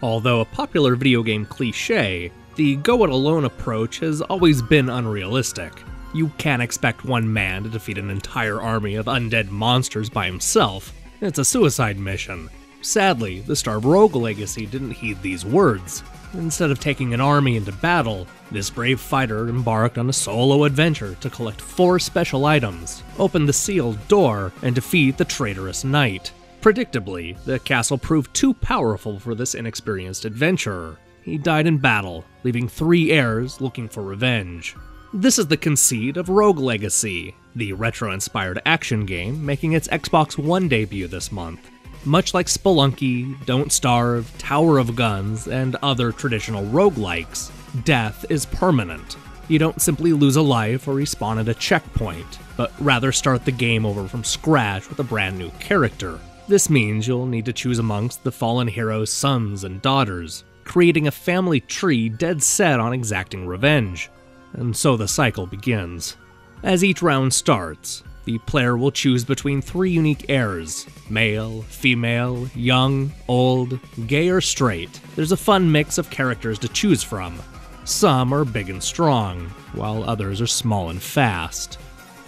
Although a popular video game cliché, the go-it-alone approach has always been unrealistic. You can't expect one man to defeat an entire army of undead monsters by himself. It's a suicide mission. Sadly, the star of Rogue Legacy didn't heed these words. Instead of taking an army into battle, this brave fighter embarked on a solo adventure to collect 4 special items, open the sealed door, and defeat the traitorous knight. Predictably, the castle proved too powerful for this inexperienced adventurer. He died in battle, leaving 3 heirs looking for revenge. This is the conceit of Rogue Legacy, the retro-inspired action game making its Xbox One debut this month. Much like Spelunky, Don't Starve, Tower of Guns, and other traditional roguelikes, death is permanent. You don't simply lose a life or respawn at a checkpoint, but rather start the game over from scratch with a brand new character. This means you'll need to choose amongst the fallen hero's sons and daughters, creating a family tree dead set on exacting revenge. And so the cycle begins. As each round starts, the player will choose between 3 unique heirs: male, female, young, old, gay, or straight. There's a fun mix of characters to choose from. Some are big and strong, while others are small and fast.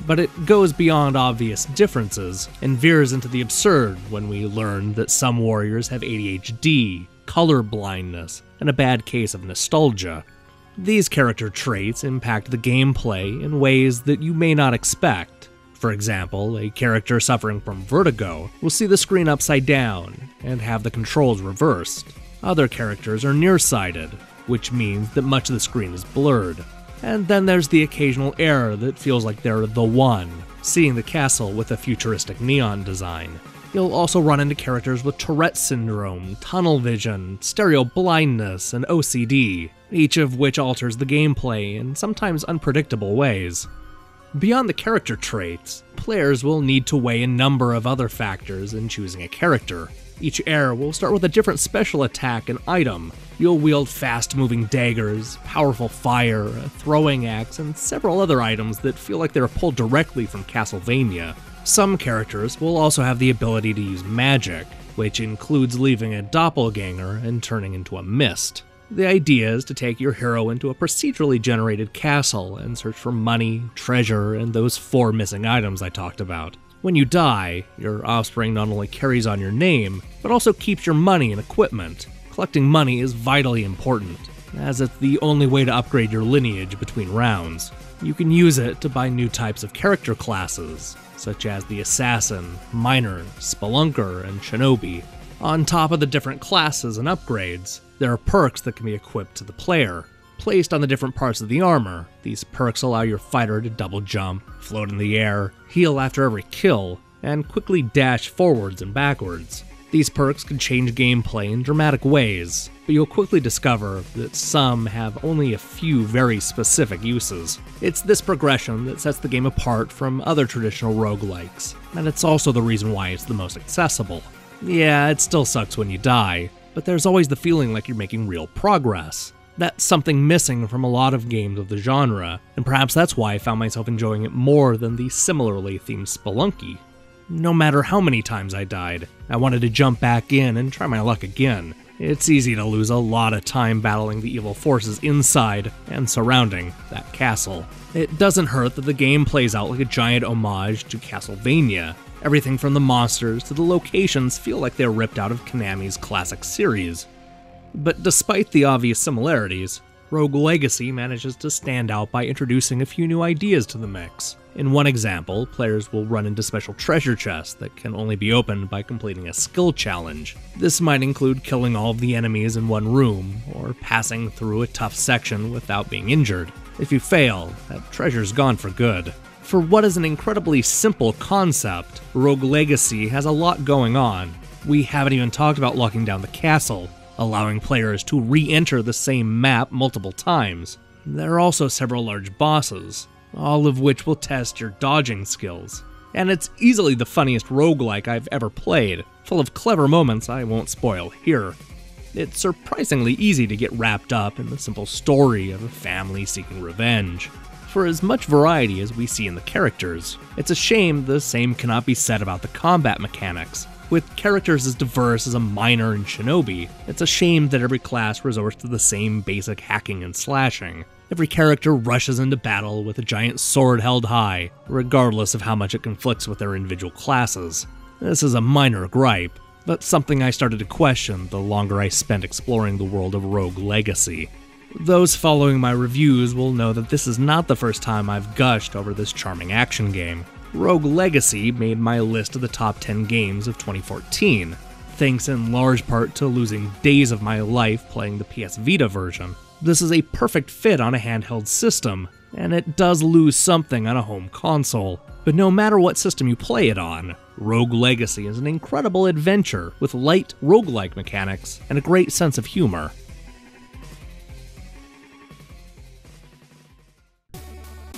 But it goes beyond obvious differences and veers into the absurd when we learn that some warriors have ADHD, color blindness, and a bad case of nostalgia. These character traits impact the gameplay in ways that you may not expect. For example, a character suffering from vertigo will see the screen upside down and have the controls reversed. Other characters are nearsighted, which means that much of the screen is blurred. And then there's the occasional heir that feels like they're the one, seeing the castle with a futuristic neon design. You'll also run into characters with Tourette syndrome, tunnel vision, stereo blindness, and OCD, each of which alters the gameplay in sometimes unpredictable ways. Beyond the character traits, players will need to weigh a number of other factors in choosing a character. Each heir will start with a different special attack and item. You'll wield fast-moving daggers, powerful fire, a throwing axe, and several other items that feel like they're pulled directly from Castlevania. Some characters will also have the ability to use magic, which includes leaving a doppelganger and turning into a mist. The idea is to take your hero into a procedurally generated castle and search for money, treasure, and those 4 missing items I talked about. When you die, your offspring not only carries on your name, but also keeps your money and equipment. Collecting money is vitally important, as it's the only way to upgrade your lineage between rounds. You can use it to buy new types of character classes, such as the Assassin, Miner, Spelunker, and Shinobi. On top of the different classes and upgrades, there are perks that can be equipped to the player. Placed on the different parts of the armor, these perks allow your fighter to double jump, float in the air, heal after every kill, and quickly dash forwards and backwards. These perks can change gameplay in dramatic ways, but you'll quickly discover that some have only a few very specific uses. It's this progression that sets the game apart from other traditional roguelikes, and it's also the reason why it's the most accessible. Yeah, it still sucks when you die, but there's always the feeling like you're making real progress. That's something missing from a lot of games of the genre, and perhaps that's why I found myself enjoying it more than the similarly themed Spelunky. No matter how many times I died, I wanted to jump back in and try my luck again. It's easy to lose a lot of time battling the evil forces inside and surrounding that castle. It doesn't hurt that the game plays out like a giant homage to Castlevania. Everything from the monsters to the locations feel like they're ripped out of Konami's classic series. But despite the obvious similarities, Rogue Legacy manages to stand out by introducing a few new ideas to the mix. In one example, players will run into special treasure chests that can only be opened by completing a skill challenge. This might include killing all of the enemies in one room, or passing through a tough section without being injured. If you fail, that treasure's gone for good. For what is an incredibly simple concept, Rogue Legacy has a lot going on. We haven't even talked about locking down the castle, allowing players to re-enter the same map multiple times. There are also several large bosses, all of which will test your dodging skills. And it's easily the funniest roguelike I've ever played, full of clever moments I won't spoil here. It's surprisingly easy to get wrapped up in the simple story of a family seeking revenge. For as much variety as we see in the characters, it's a shame the same cannot be said about the combat mechanics. With characters as diverse as a miner and shinobi, it's a shame that every class resorts to the same basic hacking and slashing. Every character rushes into battle with a giant sword held high, regardless of how much it conflicts with their individual classes. This is a minor gripe, but something I started to question the longer I spent exploring the world of Rogue Legacy. Those following my reviews will know that this is not the first time I've gushed over this charming action game. Rogue Legacy made my list of the top 10 games of 2014, thanks in large part to losing days of my life playing the PS Vita version. This is a perfect fit on a handheld system, and it does lose something on a home console. But no matter what system you play it on, Rogue Legacy is an incredible adventure with light roguelike mechanics and a great sense of humor.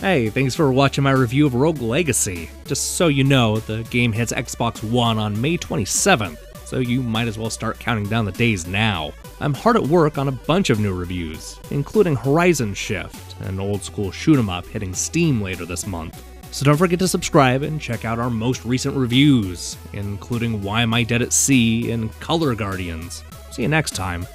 Hey, thanks for watching my review of Rogue Legacy. Just so you know, the game hits Xbox One on May 27th, so you might as well start counting down the days now. I'm hard at work on a bunch of new reviews, including Horizon Shift, an old-school shoot-'em-up hitting Steam later this month. So don't forget to subscribe and check out our most recent reviews, including Why Am I Dead at Sea and Color Guardians. See you next time.